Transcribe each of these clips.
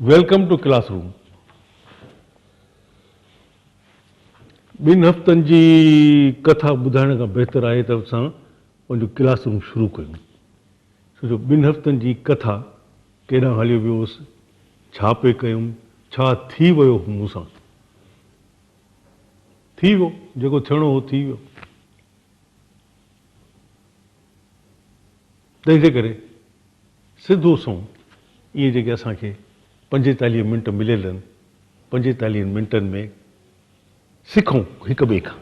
Welcome two classroom. ॿिनि हफ़्तनि जी कथा ॿुधाइण खां बहितर आहे त असां पंहिंजो क्लासरूम शुरू कयूं। छो जो ॿिनि हफ़्तनि जी कथा केॾांहुं हलियो वियो हुउसि, छा पे कयूं, छा थी वियो मूं सां, थी वियो जेको थियणो हो थी वियो। तंहिंजे करे सिधो सो इहे जेके असांखे 45 मिंट मिलियल आहिनि, 45 मिंटनि में सिखूं हिक ॿिए खां।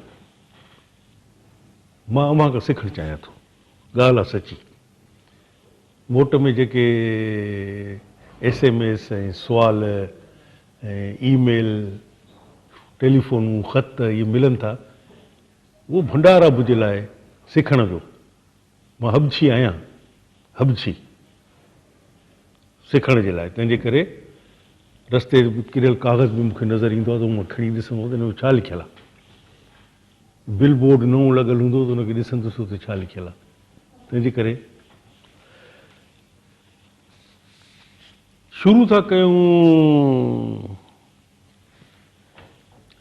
मां अव्हां खां सिखणु चाहियां थो, ॻाल्हि आहे सची। मोट में जेके SMS ऐं सुवाल ऐं ईमेल, टेलीफोनूं, ख़त इहे मिलनि था, उहो भंडार आहे मुंहिंजे लाइ सिखण जो। मां हबछी आहियां, हबछी सिखण जे लाइ। तंहिंजे करे रस्ते किरियल कागज़ बि मूंखे नज़र ईंदो आहे त मां खणी ॾिसंदो त हिन में छा लिखियलु आहे। बिल बोर्ड नओं लॻल हूंदो त हुनखे ॾिसंदुसि त छा लिखियलु आहे। तंहिंजे करे शुरू था कयूं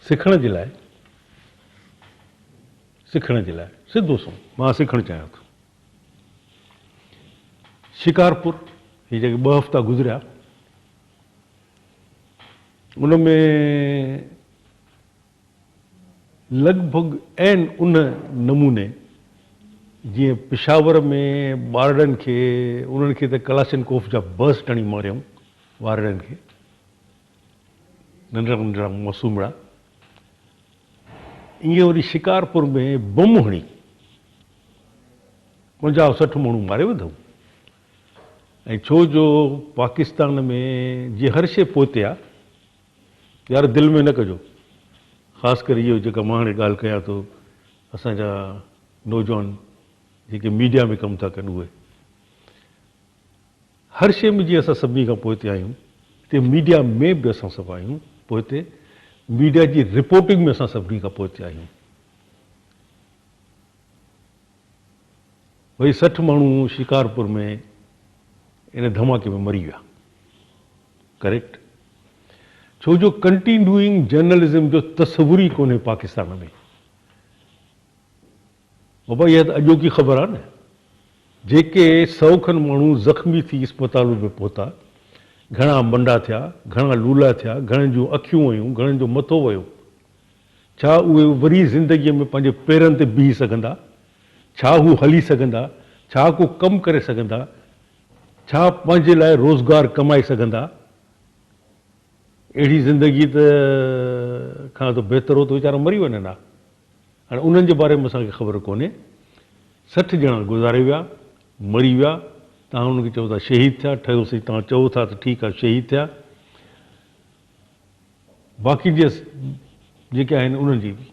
सिखण जे लाइ। सिखण जे लाइ सिधो सो मां सिखणु चाहियां थो। शिकारपुर हीअ जेके 2 हफ़्ता गुज़रिया, उन में लॻभॻि ऐं उन नमूने जीअं पिशावर में ॿारनि खे, उन्हनि खे त कलाशनकोफ जा बस टणी मारियऊं ॿारनि खे, नंढड़ा नंढड़ा मासूमड़ा। ईअं वरी शिकारपुर में बम हणी 50-60 माण्हू मारे विधऊं। ऐं छो जो पाकिस्तान में जीअं हर शइ पोइते आहे, यार दिलि में न कजो। ख़ासि करे इहो जेका मां हाणे ॻाल्हि कयां थो, असांजा नौजवान जेके मीडिया में कमु था कनि, उहे हर शइ में जीअं असां सभिनी खां पोइते आहियूं, ते मीडिया में बि असां सभु आहियूं पोइते। मीडिया जी रिपोर्टिंग में असां सभिनी खां पोइते आहियूं। वरी 60 माण्हू शिकारपुर में इन धमाके में मरी विया। करेक्ट? छो जो कंटिन्यूइंग जर्नलिज़म जो तस्वुर ई कोन्हे पाकिस्तान में। बाबा इहा त अॼोकी ख़बर आहे न। जेके 100 खनि माण्हू ज़ख़्मी थी अस्पताल में पहुता, घणा मंडा थिया, घणा लूला थिया, घणनि जूं अखियूं वयूं, घणनि जो मथो वियो, छा उहे वरी ज़िंदगीअ में पंहिंजे पेरनि ते बीह सघंदा? छा हू हली सघंदा? छा को कमु करे सघंदा? छा पंहिंजे लाइ रोज़गार कमाए सघंदा? अहिड़ी ज़िंदगी त खां त बहितर हो त वीचारा मरी वञनि हा। हाणे उन्हनि जे बारे में असांखे ख़बर कोन्हे। 60 ॼणा गुज़ारे विया, मरी विया। तव्हां हुनखे चओ था शहीद थिया, ठहियोसीं, तव्हां चओ था त ठीकु आहे शहीद थिया। बाक़ी जेके आहिनि उन्हनि जी बि।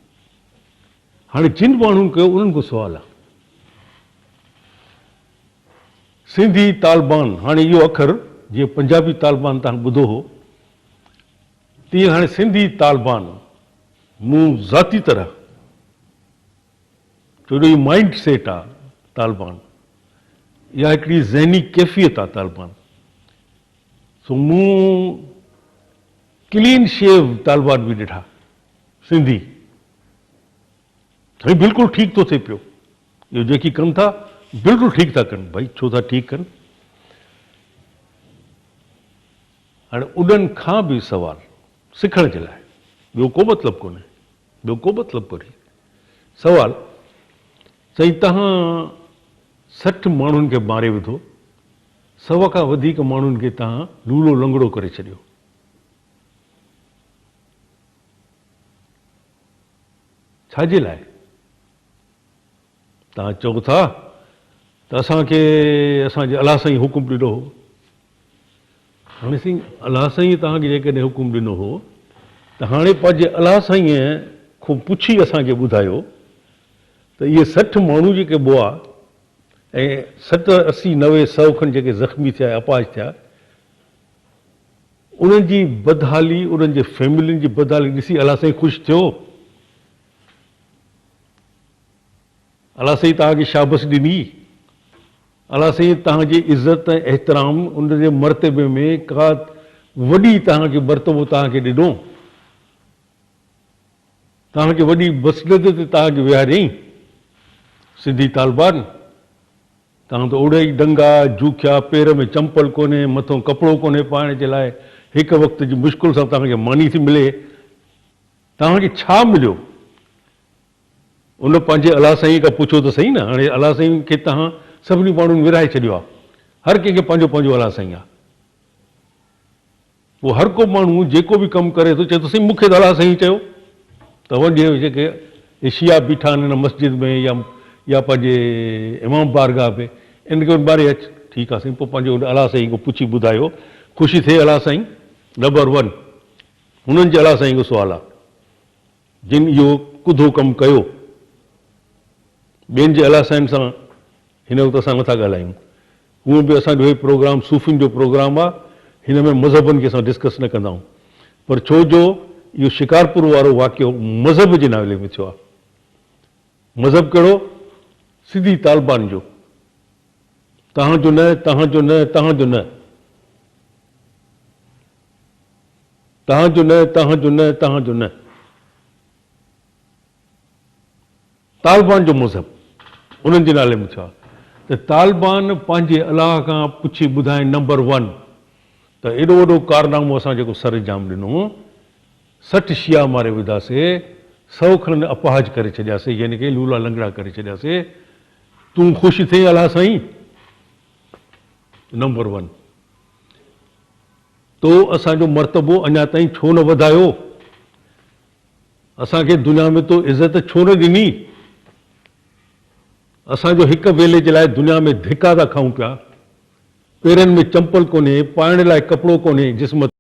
हाणे जिन माण्हुनि कयो उन्हनि को सुवालु आहे। सिंधी तालिबान, हाणे इहो अखर जीअं पंजाबी तालिबान तव्हां ॿुधो हो, तीअं हाणे सिंधी तालिबान मूं ज़ाती तरह, छो जो इहो माइंड सेट आहे तालिबान, इहा हिकिड़ी ज़हनी कैफ़ियत आहे तालिबान। सो मूं क्लीन शेव तालिबान बि ॾिठा सिंधी। भई बिल्कुलु ठीकु थो थिए पियो, इहो जेकी कनि था बिल्कुलु ठीकु था कनि। भई छो था ठीकु कनि? हाणे उन्हनि खां बि सवाल सिखण जे लाइ, ॿियो को मतिलबु कोन्हे, ॿियो को मतिलबु कोन्हे। सवाल चई तव्हां 60 माण्हुनि खे मारे विधो, 100 खां वधीक माण्हुनि खे तव्हां लूलो लंगड़ो करे छॾियो। छाजे लाइ? तव्हां चओ था त असांखे असांजे अलाह साईं हुकुम ॾिनो हो। हाणे साईं अलाह साईं तव्हांखे जेकॾहिं हुकुम ॾिनो हो त हाणे पंहिंजे अलाह साईं खां पुछी असांखे ॿुधायो त इहे 60 माण्हू जेके ॿुआ ऐं 70, 80, 90, 100 खनि जेके ज़ख़्मी थिया, अपाहिज थिया, उन्हनि जी बदहाली, उन्हनि जे फैमिलियुनि जी बदहाली ॾिसी अलाह साईं ख़ुशि थियो? अलाह साईं तव्हांखे शाबस ॾिनी? अलाह साईं तव्हांजी इज़त ऐं एहतराम, उनजे मर्तबे में का वॾी तव्हांखे मर्तबो तव्हांखे ॾिनो, तव्हांखे वॾी मसनद ते तव्हांखे विहारियईं सिंधी तालिबान। तव्हां त ओड़े ई डंगा जूखिया, पेर में चंपल कोन्हे, मथां कपिड़ो कोन्हे पाइण जे लाइ, हिकु वक़्त जी मुश्किल सां तव्हांखे मानी थी मिले। तव्हांखे छा मिलियो? उन पंहिंजे अलाह साईं खां पुछो त सही न। हाणे अलाह साईं खे तव्हां सभिनी माण्हुनि विराए छॾियो आहे, हर कंहिंखे पंहिंजो पंहिंजो अलाह साईं आहे। पोइ हर को माण्हू जेको बि कमु करे थो चए थो साईं मूंखे त अलाह साईं चयो। त वञे जेके शिया बीठा आहिनि हिन मस्जिद में या पंहिंजे इमाम बारगाह में, इनखे ॿारे अचु, ठीकु आहे साईं, पोइ पंहिंजो अलाह साईं खां पुछी ॿुधायो, ख़ुशी थिए अलाह साईं। नंबर 1 हुननि जे अलाह साईं जो सुवालु आहे जिन इहो कुधो कमु कयो। ॿियनि जे अलाह साईं सां हिन वक़्तु असां नथा ॻाल्हायूं। हूअं बि असांजो हे प्रोग्राम सूफ़ियुनि जो प्रोग्राम आहे, हिन में मज़हबनि खे असां डिस्कस न कंदा आहियूं। पर छो जो इहो शिकारपुर वारो वाक़ियो मज़हब जे नाले में थियो आहे। मज़हब कहिड़ो? सिंधी तालिबान जो। तव्हांजो न, तव्हांजो न, तव्हांजो न, तव्हांजो न, तव्हांजो न, तव्हांजो न, तालिबान जो मज़हब उन्हनि जे नाले में थियो आहे। त तालिबान पंहिंजे अलाह खां पुछी ॿुधाइनि नंबर 1 त एॾो वॾो कारनामो असां जेको सर जाम ॾिनो, 60 शिया मारे विधासीं, 100 खनि अपहाज करे छॾियासीं, यानी कि लूला लंगड़ा करे छॾियासीं। तूं ख़ुशि थिए अलाह साईं? नंबर 1। तो असांजो मर्तबो अञा ताईं छो न वधायो? असांखे दुनिया में तो इज़त छो न ॾिनी? असांजो हिकु वेले जे लाइ दुनिया में धिका था खाऊं पिया, पेरनि में चंपल कोन्हे, पाइण लाइ कपिड़ो कोन्हे, जिस्म